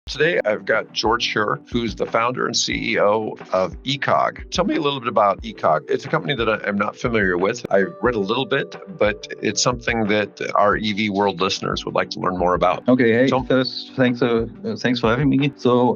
Today, I've got Joerg Heuer, who's the founder and CEO of EcoG. Tell me a little bit about EcoG. It's a company that I'm not familiar with. I read a little bit, but it's something that our EV World listeners would like to learn more about. Okay, hey, first, thanks for having me. So,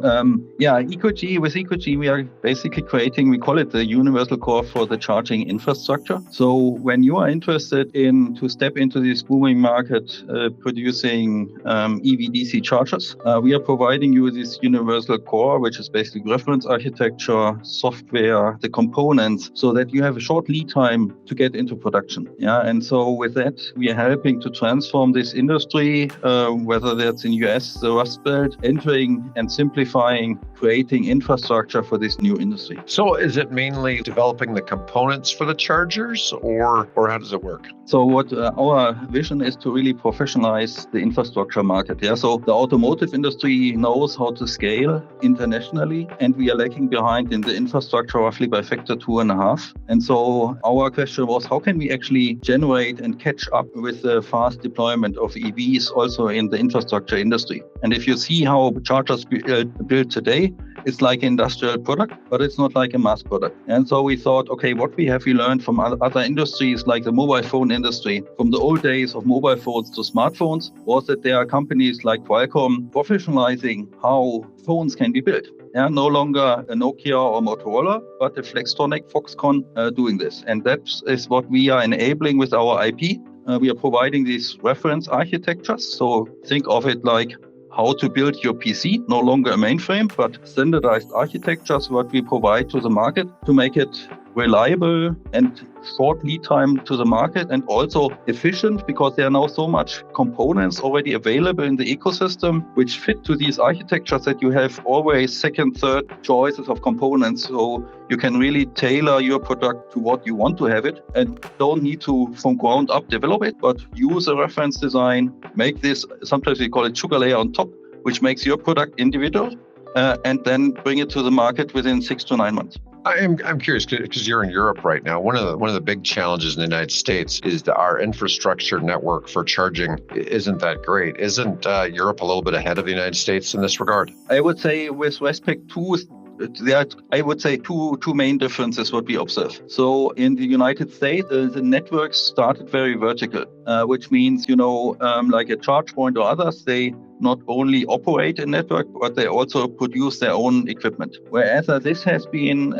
EcoG, with EcoG, we are basically creating, we call it the universal core for the charging infrastructure. So when you are interested to step into this booming market, producing EV DC chargers, we are providing you this universal core, which is basically reference architecture, software, the components, so that you have a short lead time to get into production. Yeah, and so with that, we are helping to transform this industry, whether that's in US, the Rust Belt, entering and simplifying, creating infrastructure for this new industry. So is it mainly developing the components for the chargers, or how does it work? So what our vision is to really professionalize the infrastructure market. Yeah, so the automotive industry knows how to scale internationally, and we are lagging behind in the infrastructure roughly by factor 2.5. And so our question was, how can we actually generate and catch up with the fast deployment of EVs also in the infrastructure industry? And if you see how chargers built today, it's like an industrial product, but it's not like a mass product. And so we thought, okay, what we learned from other industries like the mobile phone industry, from the old days of mobile phones to smartphones, was that there are companies like Qualcomm professionalizing how phones can be built. Yeah, no longer a Nokia or Motorola, but a Flextronic, Foxconn doing this. And that is what we are enabling with our IP. We are providing these reference architectures. So think of it like how to build your PC, no longer a mainframe, but standardized architectures, what we provide to the market to make it reliable and short lead time to the market, and also efficient, because there are now so much components already available in the ecosystem which fit to these architectures that you have always second, third choices of components. So you can really tailor your product to what you want to have it, and don't need to from ground up develop it, but use a reference design, make this, sometimes we call it sugar layer on top, which makes your product individual, and then bring it to the market within 6 to 9 months. I'm curious because you're in Europe right now. One of the big challenges in the United States is that our infrastructure network for charging isn't that great. Isn't Europe a little bit ahead of the United States in this regard? I would say with respect to two main differences what we observe. So in the United States, the networks started very vertical, which means, like a charge point or others, they not only operate a network, but they also produce their own equipment. Whereas this has been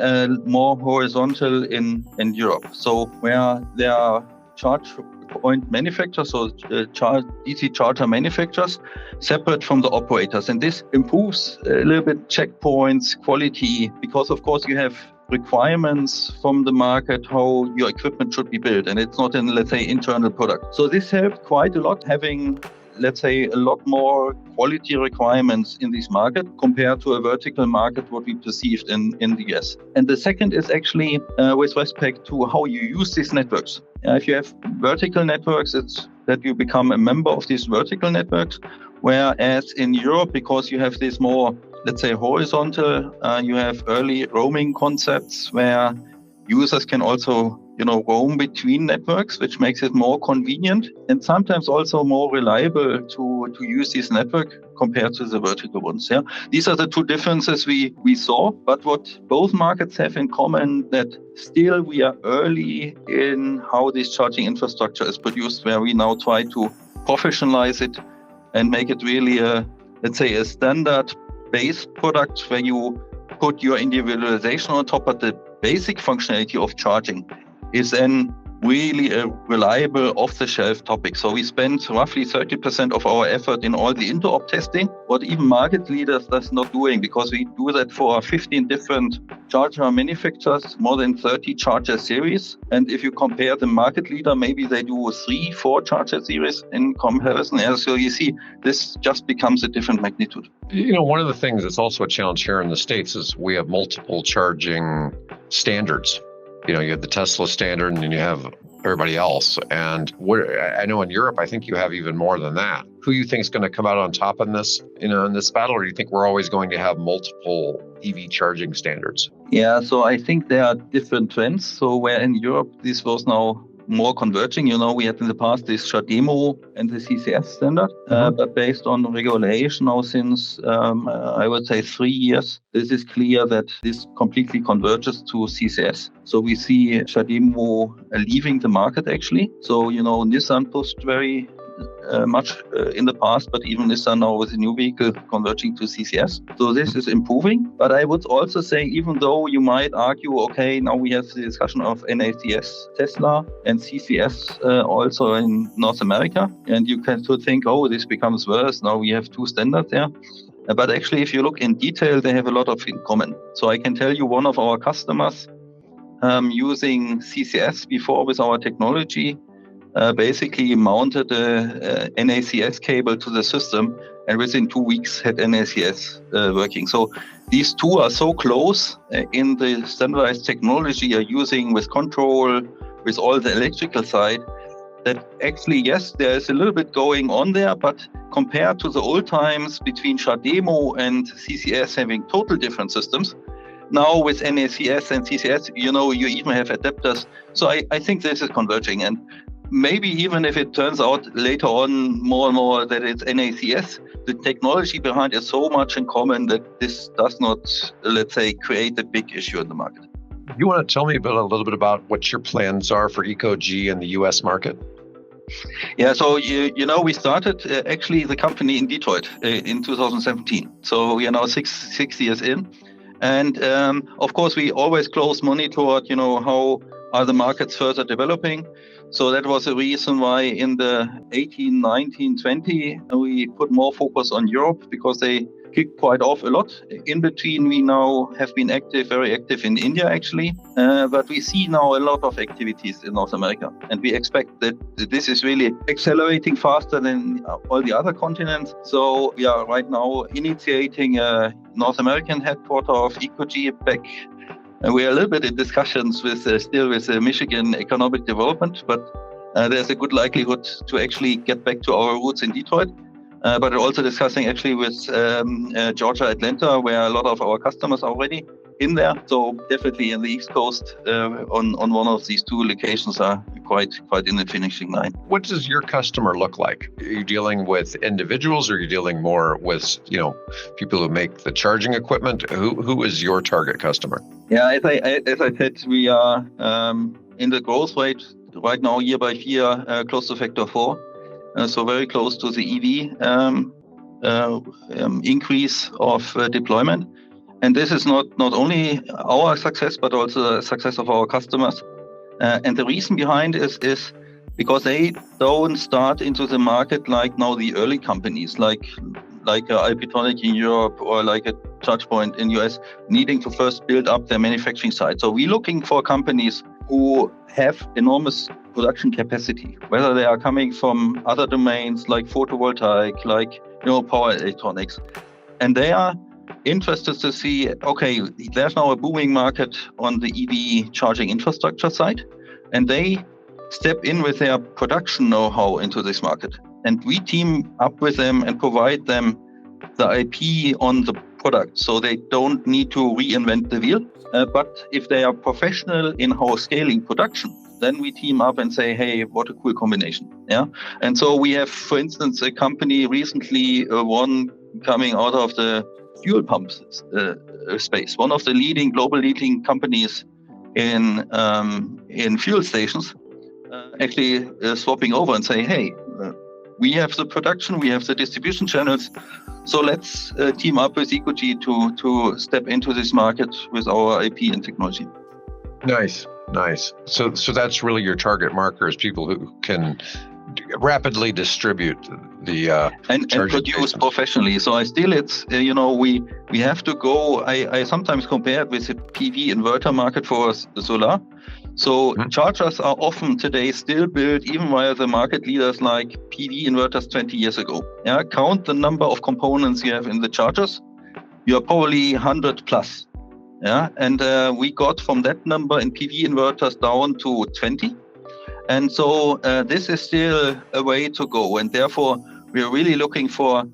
more horizontal in Europe. So where there are charge point manufacturers, so DC charger manufacturers, separate from the operators. And this improves a little bit checkpoints, quality, because of course you have requirements from the market how your equipment should be built, and it's not an, let's say, internal product. So this helped quite a lot, having, let's say, a lot more quality requirements in this market compared to a vertical market, what we perceived in the US. And the second is actually with respect to how you use these networks. If you have vertical networks, it's that you become a member of these vertical networks. Whereas in Europe, because you have this more, let's say, horizontal, you have early roaming concepts where users can also roam between networks, which makes it more convenient and sometimes also more reliable to use this network compared to the vertical ones. Yeah, these are the two differences we saw. But what both markets have in common, that still we are early in how this charging infrastructure is produced, where we now try to professionalize it and make it really a standard base product where you put your individualization on top, but the basic functionality of charging is then really a reliable off-the-shelf topic. So we spend roughly 30% of our effort in all the interop testing, what even market leaders that's not doing, because we do that for 15 different charger manufacturers, more than 30 charger series. And if you compare the market leader, maybe they do 3-4 charger series in comparison. And so you see, this just becomes a different magnitude. One of the things that's also a challenge here in the States is we have multiple charging standards. You have the Tesla standard, and then you have everybody else. And I know in Europe, I think you have even more than that. Who you think is going to come out on top in this, in this battle, or do you think we're always going to have multiple EV charging standards? Yeah, so I think there are different trends. So where in Europe, this was now more converging. We had in the past this CHAdeMO and the CCS standard, but based on regulation now since, I would say 3 years, this is clear that this completely converges to CCS. So we see CHAdeMO leaving the market actually. So, Nissan pushed very much in the past, but even Nissan now with a new vehicle converging to CCS. So this is improving. But I would also say, even though you might argue, okay, now we have the discussion of NACS Tesla and CCS also in North America, and you can think, oh, this becomes worse. Now we have two standards there. But actually, if you look in detail, they have a lot of in common. So I can tell you one of our customers using CCS before with our technology basically mounted a NACS cable to the system, and within 2 weeks had NACS working. So these two are so close in the standardized technology you're using with control, with all the electrical side, that actually, yes, there is a little bit going on there, but compared to the old times between CHAdeMO and CCS having total different systems, now with NACS and CCS, you even have adapters. So I think this is converging. And maybe even if it turns out later on more and more that it's NACS, the technology behind is so much in common that this does not, let's say, create a big issue in the market. You want to tell me a little bit about what your plans are for EcoG in the US market? Yeah, so we started actually the company in Detroit in 2017. So we are now six years in. And of course, we always close monitored, how are the markets further developing. So that was the reason why in the 18, 19, 20, we put more focus on Europe, because they kicked quite off a lot. In between, we now have been very active in India, actually. But we see now a lot of activities in North America. And we expect that this is really accelerating faster than all the other continents. So we are right now initiating a North American headquarter of EcoG back. And we are a little bit in discussions with the Michigan Economic Development, but there's a good likelihood to actually get back to our roots in Detroit. But also discussing actually with Georgia, Atlanta, where a lot of our customers are already in there. So definitely in the East Coast on one of these two locations are quite in the finishing line. What does your customer look like? Are you dealing with individuals, or are you dealing more with people who make the charging equipment? Who is your target customer? Yeah, as I said, we are in the growth rate right now year by year close to factor 4. So very close to the EV increase of deployment. And this is not only our success, but also the success of our customers. And the reason behind is because they don't start into the market like now the early companies, like Alpitronic in Europe or like a ChargePoint in US, needing to first build up their manufacturing site. So we're looking for companies who have enormous production capacity, whether they are coming from other domains like photovoltaic, like power electronics. And they are interested to see, okay, there's now a booming market on the EV charging infrastructure side, and they step in with their production know-how into this market. And we team up with them and provide them the IP on the product, so they don't need to reinvent the wheel. But if they are professional in how scaling production, then we team up and say, hey, what a cool combination. Yeah. And so we have, for instance, a company recently one coming out of the fuel pumps space, one of the global leading companies in fuel stations, actually swapping over and say, hey, we have the production, we have the distribution channels, so let's team up with EcoG to step into this market with our IP and technology. Nice. So that's really your target marker, is people who can rapidly distribute the and produce professionally. So it's we have to go. I sometimes compare it with the PV inverter market for the solar. So chargers are often today still built even while the market leaders like PV inverters 20 years ago. Yeah, count the number of components you have in the chargers. You're probably 100 plus. Yeah, and we got from that number in PV inverters down to 20. And so this is still a way to go. And therefore, we're really looking for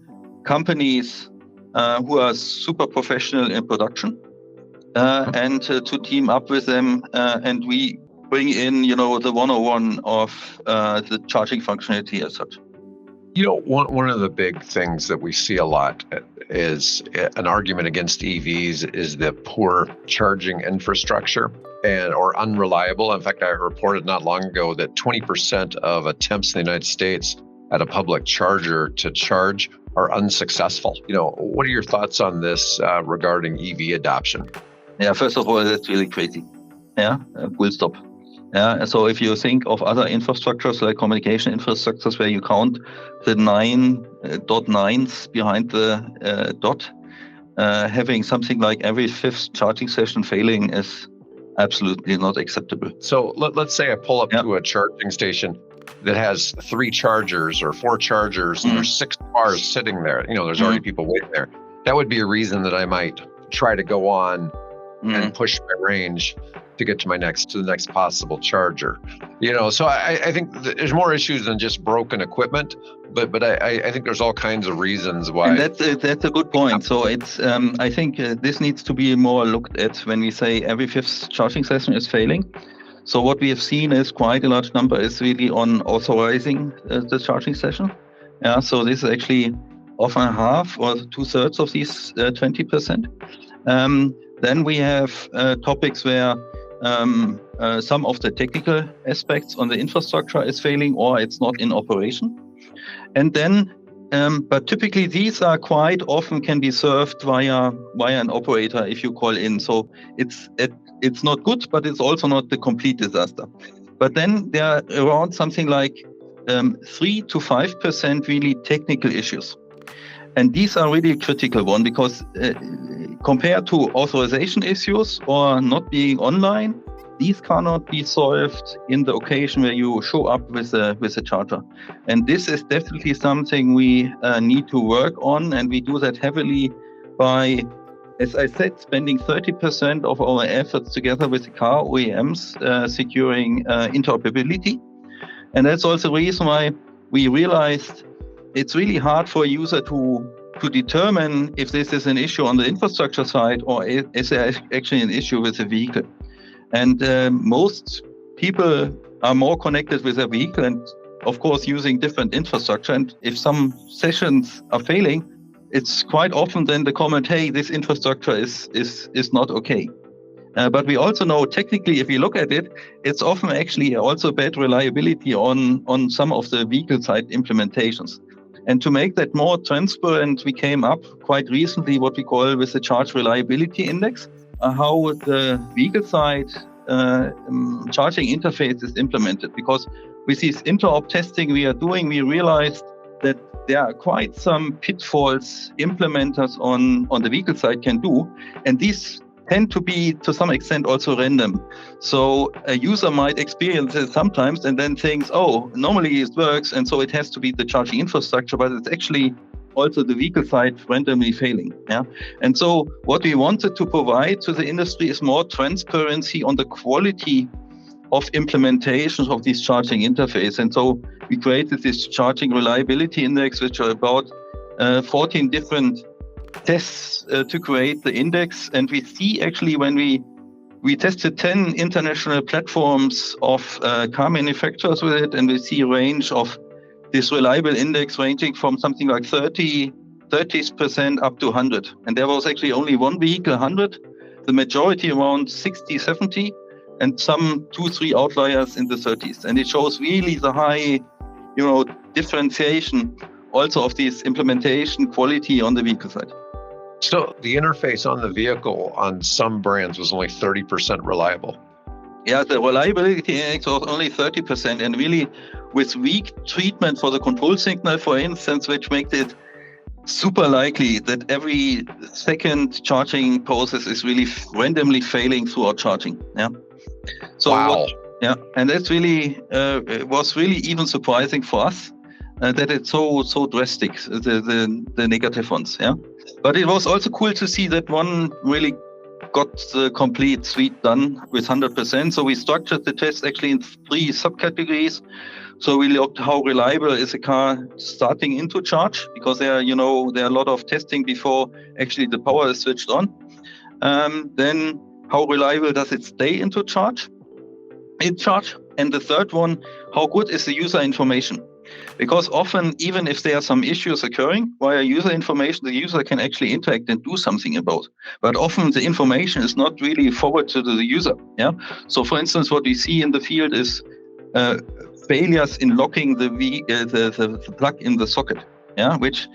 companies who are super professional in production and to team up with them. And we bring in, the 101 of the charging functionality as such. One of the big things that we see a lot is an argument against EVs is the poor charging infrastructure or unreliable. In fact, I reported not long ago that 20% of attempts in the United States at a public charger to charge are unsuccessful. What are your thoughts on this regarding EV adoption? Yeah, first of all, that's really crazy. Yeah, full stop. Yeah, so if you think of other infrastructures like communication infrastructures where you count the 9.9s behind the dot, having something like every fifth charging session failing is absolutely not acceptable. So let's say I pull up to a charging station that has 3 chargers or 4 chargers and there's 6 cars sitting there. There's already people waiting there. That would be a reason that I might try to go on and push my range to get to the next possible charger. So I think there's more issues than just broken equipment, but I think there's all kinds of reasons why. And that's a good point. So it's I think this needs to be more looked at when we say every fifth charging session is failing. So what we have seen is quite a large number is really on authorizing the charging session. Yeah, so this is actually often half or 2/3 of these 20%. Then we have topics where some of the technical aspects on the infrastructure is failing or it's not in operation. And then, but typically these are quite often can be served via an operator if you call in. So it's not good, but it's also not the complete disaster. But then there are around something like 3 to 5% really technical issues. And these are really a critical one because compared to authorization issues or not being online, these cannot be solved in the occasion where you show up with a charger. And this is definitely something we need to work on, and we do that heavily by, as I said, spending 30% of our efforts together with the car OEMs securing interoperability. And that's also the reason why we realized it's really hard for a user to determine if this is an issue on the infrastructure side or is there actually an issue with the vehicle. And most people are more connected with their vehicle and, of course, using different infrastructure. And if some sessions are failing, it's quite often then the comment, hey, this infrastructure is not okay. But we also know technically, if you look at it, it's often actually also bad reliability on some of the vehicle side implementations. And to make that more transparent, we came up quite recently what we call with the Charge Reliability Index, how the vehicle side charging interface is implemented. Because with this interop testing we are doing, we realized that there are quite some pitfalls implementers on the vehicle side can do. And these tend to be, to some extent, also random. So a user might experience it sometimes and then thinks, oh, normally it works, and so it has to be the charging infrastructure, but it's actually also the vehicle side randomly failing. Yeah. And so what we wanted to provide to the industry is more transparency on the quality of implementations of these charging interface. And so we created this charging reliability index, which are about 14 different tests to create the index. And we see actually when we tested 10 international platforms of car manufacturers with it, and we see a range of this reliable index ranging from something like 30% up to 100. And there was actually only one vehicle 100, the majority around 60, 70, and some 2-3 outliers in the 30s. And it shows really the high, differentiation also of this implementation quality on the vehicle side. So the interface on the vehicle on some brands was only 30% reliable. Yeah, the reliability index was only 30%, and really with weak treatment for the control signal, for instance, which makes it super likely that every second charging process is really randomly failing throughout charging. Yeah. So wow. And that's really it was really even surprising for us that it's so drastic, the negative ones. Yeah. But it was also cool to see that one really got the complete suite done with 100%. So we structured the test actually in 3 subcategories. So we looked how reliable is a car starting into charge, because there are a lot of testing before actually the power is switched on. Then how reliable does it stay into charge? in charge. And the third one, how good is the user information? Because often, even if there are some issues occurring via user information, the user can actually interact and do something about. But often the information is not really forward to the user. Yeah. So, for instance, what we see in the field is failures in locking the plug in the socket. Yeah, which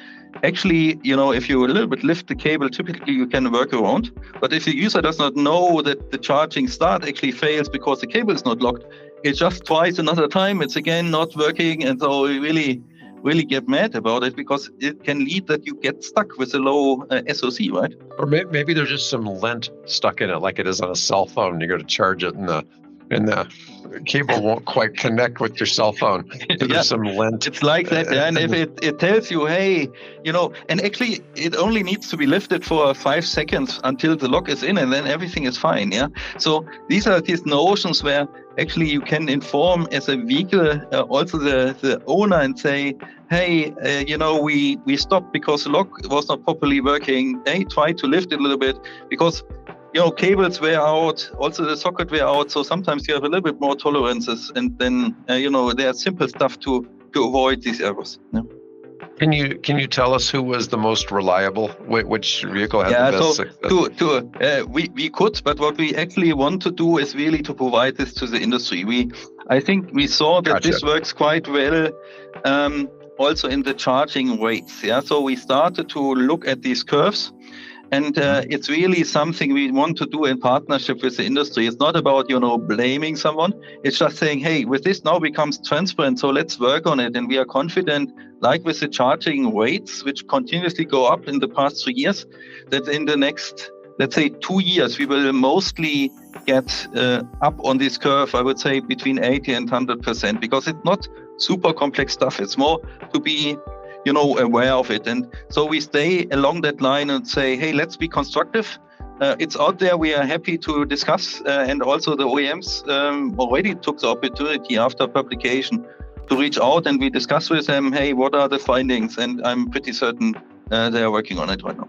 actually, if you a little bit lift the cable, typically you can work around. But if the user does not know that the charging start actually fails because the cable is not locked, it just tries another time, it's again not working. And so we really get mad about it, because it can lead that you get stuck with a low SOC, right? Or maybe there's just some lint stuck in it, like it is on a cell phone. You go to charge it, and the cable won't quite connect with your cell phone. So there's some lint. It's like that. And if it tells you, hey, and actually it only needs to be lifted for 5 seconds until the lock is in, and then everything is fine. Yeah. So these are these notions where actually you can inform as a vehicle also the owner and say, hey, we stopped because the lock was not properly working. Hey, try to lift it a little bit, because cables wear out, also the socket wear out. So sometimes you have a little bit more tolerances, and then there's simple stuff to avoid these errors. Yeah. Can you tell us who was the most reliable? Which vehicle had the best success? We could, but what we actually want to do is really to provide this to the industry. I think we saw that This works quite well. Also in the charging rates. Yeah. So we started to look at these curves. And it's really something we want to do in partnership with the industry. It's not about, blaming someone. It's just saying, hey, with this now becomes transparent, so let's work on it. And we are confident, like with the charging rates, which continuously go up in the past 3 years, that in the next, let's say, 2 years, we will mostly get up on this curve, I would say, between 80 and 100%, because it's not super complex stuff. It's more to be aware of it. And so we stay along that line and say, hey, let's be constructive. It's out there. We are happy to discuss. And also the OEMs already took the opportunity after publication to reach out, and we discuss with them, hey, what are the findings? And I'm pretty certain they are working on it right now.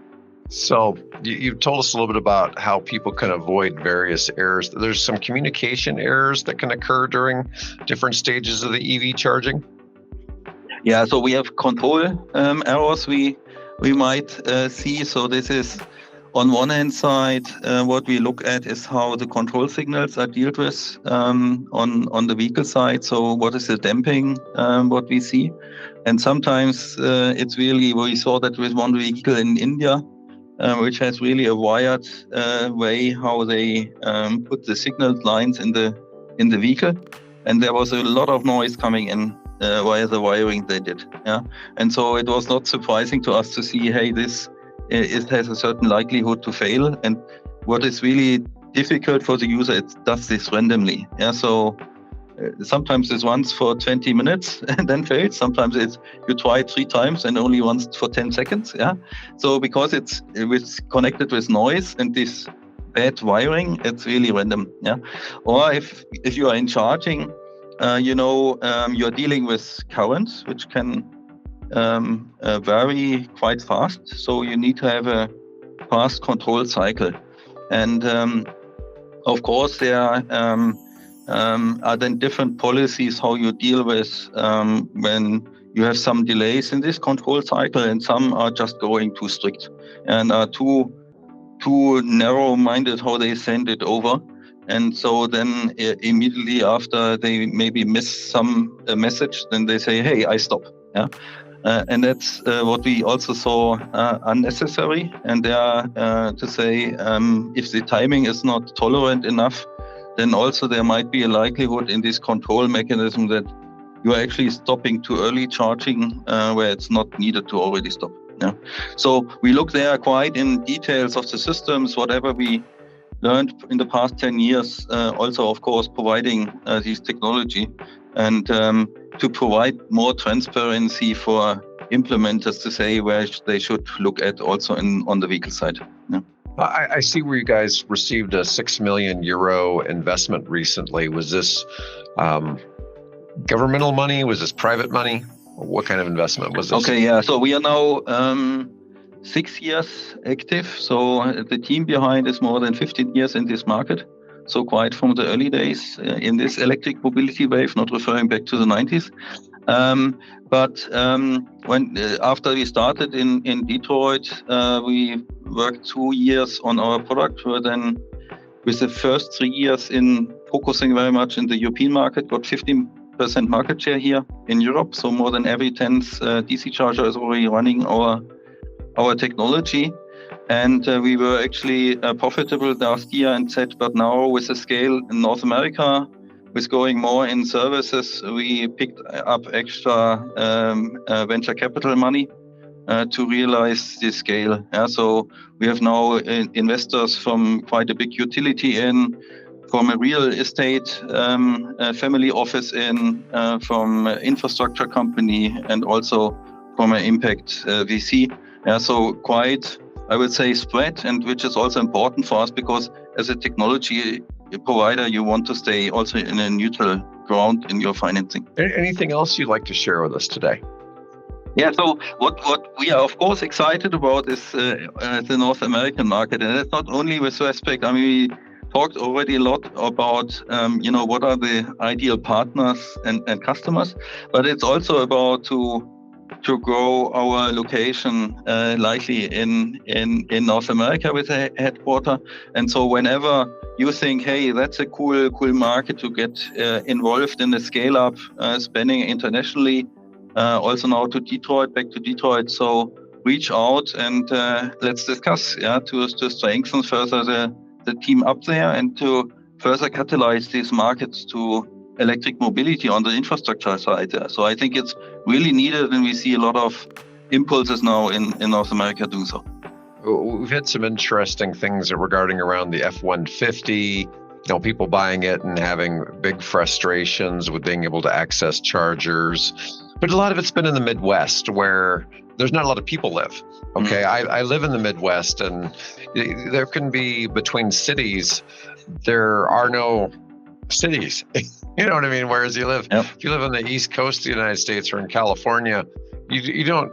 So you told us a little bit about how people can avoid various errors. There's some communication errors that can occur during different stages of the EV charging. Yeah, so we have control errors we might see. So this is on one hand side, what we look at is how the control signals are dealt with on the vehicle side. So what is the damping, what we see? And sometimes it's really, we saw that with one vehicle in India, which has really a wired way how they put the signal lines in the vehicle. And there was a lot of noise coming in via the wiring they did. Yeah. And so it was not surprising to us to see, hey, this it has a certain likelihood to fail. And what is really difficult for the user, it does this randomly. Yeah. So sometimes it's once for 20 minutes and then fails. Sometimes it's you try 3 times and only once for 10 seconds. Yeah. So because it's connected with noise and this bad wiring, it's really random. Yeah. Or if you are in charging, you're dealing with currents, which can vary quite fast. So you need to have a fast control cycle. And of course, there are then different policies how you deal with when you have some delays in this control cycle, and some are just going too strict and are too narrow-minded how they send it over. And so then immediately after they maybe miss a message, then they say, hey, I stop. Yeah. And that's what we also saw unnecessary. And to say if the timing is not tolerant enough, then also there might be a likelihood in this control mechanism that you are actually stopping too early charging where it's not needed to already stop. Yeah. So we look there quite in details of the systems, whatever we learned in the past 10 years, also, of course, providing this technology and to provide more transparency for implementers to say where they should look at also on the vehicle side. Yeah. I see where you guys received a €6 million investment recently. Was this governmental money? Was this private money? What kind of investment was this? Okay, yeah. So we are now 6 years active. So the team behind is more than 15 years in this market. so quite from the early days in this electric mobility wave, not referring back to the 90s. But when after we started in Detroit, we worked 2 years on our product. Where then, with the first 3 years in focusing very much in the European market, got 15% market share here in Europe. So more than every 10th DC charger is already running our technology. And we were actually profitable last year and said, but now with the scale in North America, with going more in services, we picked up extra venture capital money to realize this scale. So we have now investors from quite a big utility from a real estate family office from infrastructure company, and also from an impact VC. So quite, I would say, spread, and which is also important for us, because as a technology provider, you want to stay also in a neutral ground in your financing. Anything else you'd like to share with us today? Yeah, so what we are of course excited about is the North American market, and that's not only with respect. I mean, we talked already a lot about what are the ideal partners and customers, but it's also about to grow our location likely in North America with a headquarter. And so whenever you think, hey, that's a cool market to get involved in the scale up, spanning internationally, also now to Detroit, back to Detroit. So reach out and let's discuss, to strengthen further the team up there and to further catalyze these markets to electric mobility on the infrastructure side. So I think it's really needed, and we see a lot of impulses now in North America doing so. We've had some interesting things regarding around the F-150, people buying it and having big frustrations with being able to access chargers. But a lot of it's been in the Midwest, where there's not a lot of people live. Okay, I live in the Midwest, and there can be between cities, there are no cities. You know what I mean? Whereas you live, if you live on the East Coast of the United States or in California, you don't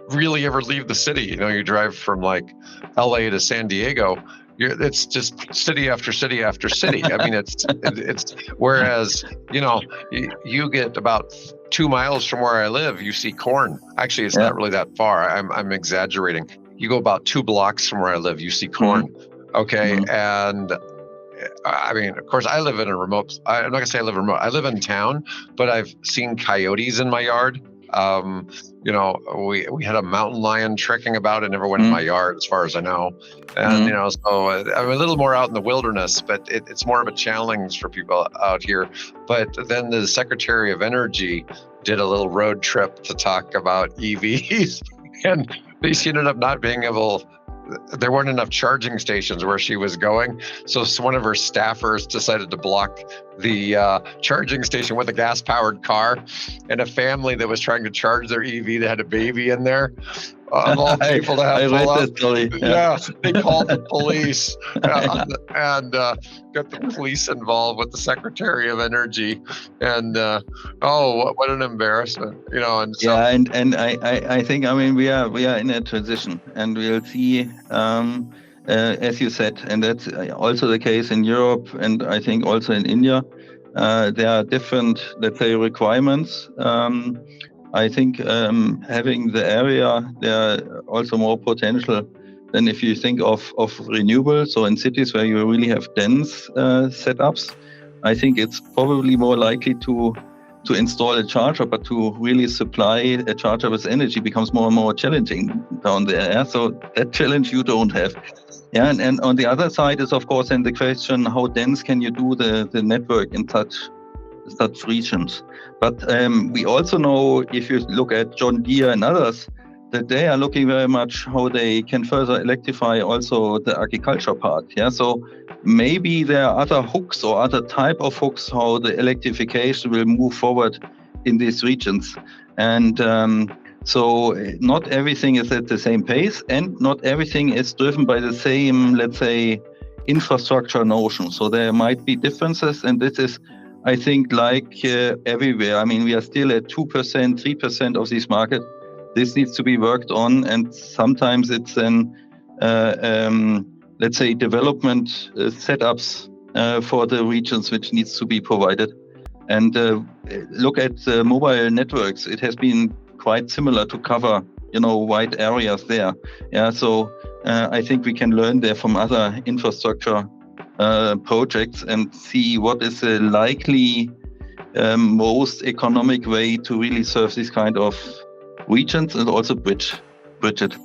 really ever leave the city. You drive from like LA to San Diego. It's just city after city after city. I mean, it's whereas, you get about 2 miles from where I live, you see corn. Actually, it's not really that far. I'm exaggerating. You go about 2 blocks from where I live, you see corn. Okay. And I mean, of course, I live in a remote, I'm not gonna say I live remote. I live in town, but I've seen coyotes in my yard. We had a mountain lion trekking about. It never went in my yard, as far as I know. And, so I'm a little more out in the wilderness, but it's more of a challenge for people out here. But then the Secretary of Energy did a little road trip to talk about EVs, and she ended up not being able. There weren't enough charging stations where she was going. So one of her staffers decided to block the charging station with a gas-powered car, and a family that was trying to charge their EV that had a baby in there. Of all people to have pull up. Yeah, they called the police and got the police involved with the Secretary of Energy. And what an embarrassment, And so, and I think, I mean, we are in a transition, and we'll see, as you said, and that's also the case in Europe, and I think also in India. There are different, let's say, requirements. I think having the area, there are also more potential than if you think of renewables. So in cities where you really have dense setups, I think it's probably more likely to install a charger, but to really supply a charger with energy becomes more and more challenging down there. So that challenge you don't have. Yeah, and on the other side is, of course, then the question, how dense can you do the network in such regions? But we also know, if you look at John Deere and others, that they are looking very much how they can further electrify also the agriculture part. Yeah, so maybe there are other hooks or other type of hooks how the electrification will move forward in these regions. And so not everything is at the same pace, and not everything is driven by the same, let's say, infrastructure notion. So there might be differences, and this is, I think, like everywhere. I mean, we are still at 2%, 3% of this market. This needs to be worked on, and sometimes it's let's say, development setups for the regions which needs to be provided. And look at mobile networks. It has been quite similar to cover, wide areas there. Yeah, so I think we can learn there from other infrastructure projects and see what is the likely most economic way to really serve this kind of regions and also bridge it.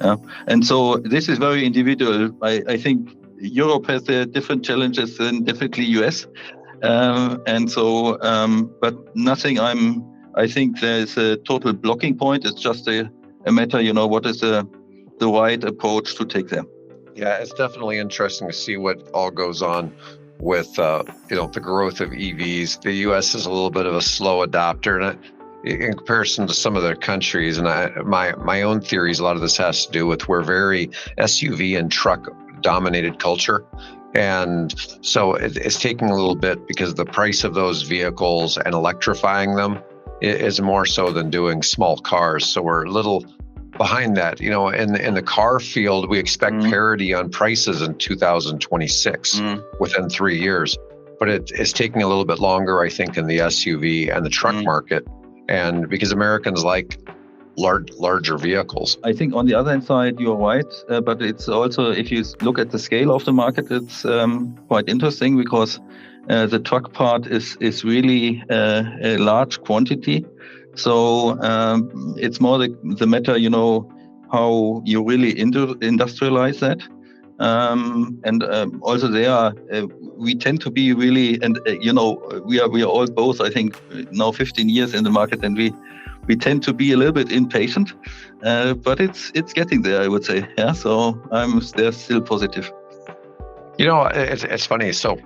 And so this is very individual. I think Europe has different challenges than definitely US. And so, but nothing I think there's a total blocking point. It's just a matter, what is the right approach to take there. Yeah, it's definitely interesting to see what all goes on with, the growth of EVs. The U.S. is a little bit of a slow adopter, and in comparison to some other countries, and my own theories, a lot of this has to do with we're very SUV and truck dominated culture. And so it's taking a little bit because the price of those vehicles and electrifying them is more so than doing small cars. So we're a little behind that. In the car field, we expect parity on prices in 2026 within 3 years. But it's taking a little bit longer, I think, in the SUV and the truck market. And because Americans like larger vehicles. I think on the other hand side, you're right. But it's also, if you look at the scale of the market, it's quite interesting because the truck part is really a large quantity. So it's more the matter, how you really industrialize that. And also there, we tend to be really, and we are all both, I think, now 15 years in the market, and we tend to be a little bit impatient, but it's getting there, I would say. Yeah, so I'm still positive. It's funny. So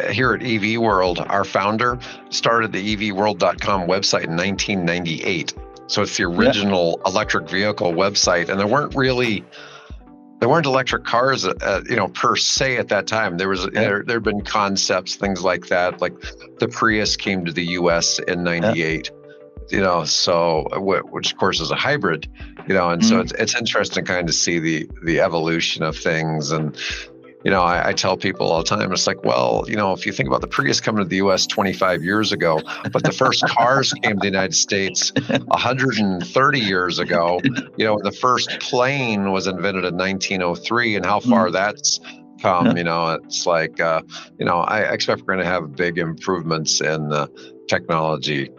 here at EV World, our founder started the EVworld.com website in 1998. So it's the original electric vehicle website, and there weren't electric cars, per se at that time. There'd been concepts, things like that. Like the Prius came to the U.S. in '98. So which of course is a hybrid. And so it's interesting kind of see the evolution of things. And I tell people all the time, it's like, well, if you think about the Prius coming to the U.S. 25 years ago, but the first cars came to the United States 130 years ago, the first plane was invented in 1903, and how far that's come, it's like, I expect we're going to have big improvements in technology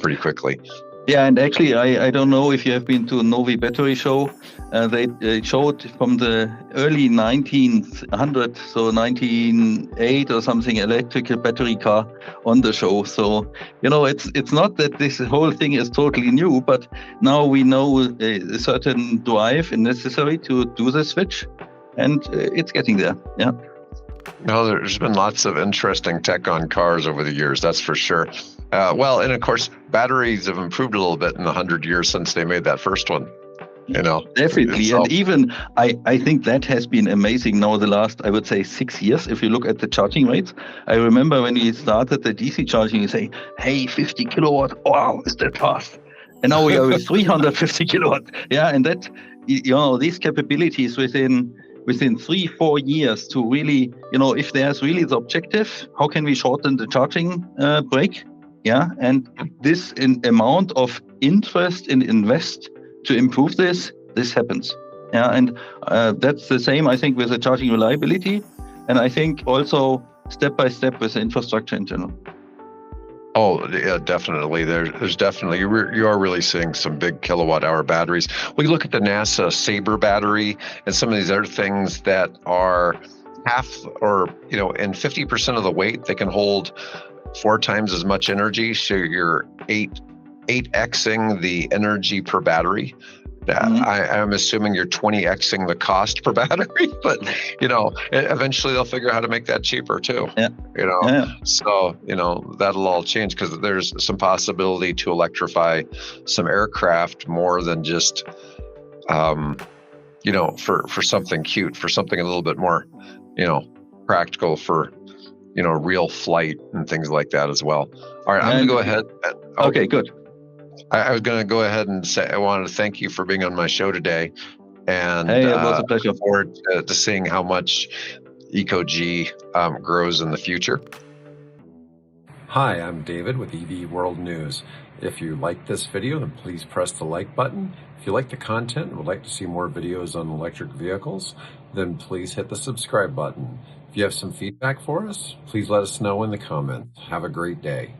pretty quickly. Yeah, and actually, I don't know if you have been to a Novi battery show. They showed from the early 1900s, so 1908 or something, electrical battery car on the show. So, it's not that this whole thing is totally new, but now we know a certain drive necessary to do the switch, and it's getting there. Yeah. No, there's been lots of interesting tech on cars over the years, that's for sure. And of course, batteries have improved a little bit in the 100 years since they made that first one. Definitely. And even I think that has been amazing now the last, I would say, 6 years. If you look at the charging rates, I remember when we started the DC charging, you say, hey, 50 kilowatt, wow, is that fast? And now we are with 350 kilowatt. Yeah, and that, these capabilities within 3-4 years to really, if there's really the objective, how can we shorten the charging break? Yeah, and this amount of interest in invest to improve this happens. Yeah, and that's the same, I think, with the charging reliability, and I think also step by step with the infrastructure in general. Oh, yeah, definitely. There's definitely, you are really seeing some big kilowatt hour batteries. We look at the NASA Sabre battery and some of these other things that are half or, in 50% of the weight, they can hold 4 times as much energy. So you're 8xing the energy per battery. I'm assuming you're 20xing the cost per battery, but eventually they'll figure out how to make that cheaper too. So that'll all change because there's some possibility to electrify some aircraft more than just for something cute, for something a little bit more practical for real flight and things like that as well. All right, I'm gonna go ahead. Okay, good. I was going to go ahead and say I wanted to thank you for being on my show today, and it was a pleasure. Look forward to seeing how much EcoG grows in the future. Hi, I'm David with EV World News. If you like this video, then please press the like button. If you like the content and would like to see more videos on electric vehicles, then please hit the subscribe button. If you have some feedback for us, please let us know in the comments. Have a great day.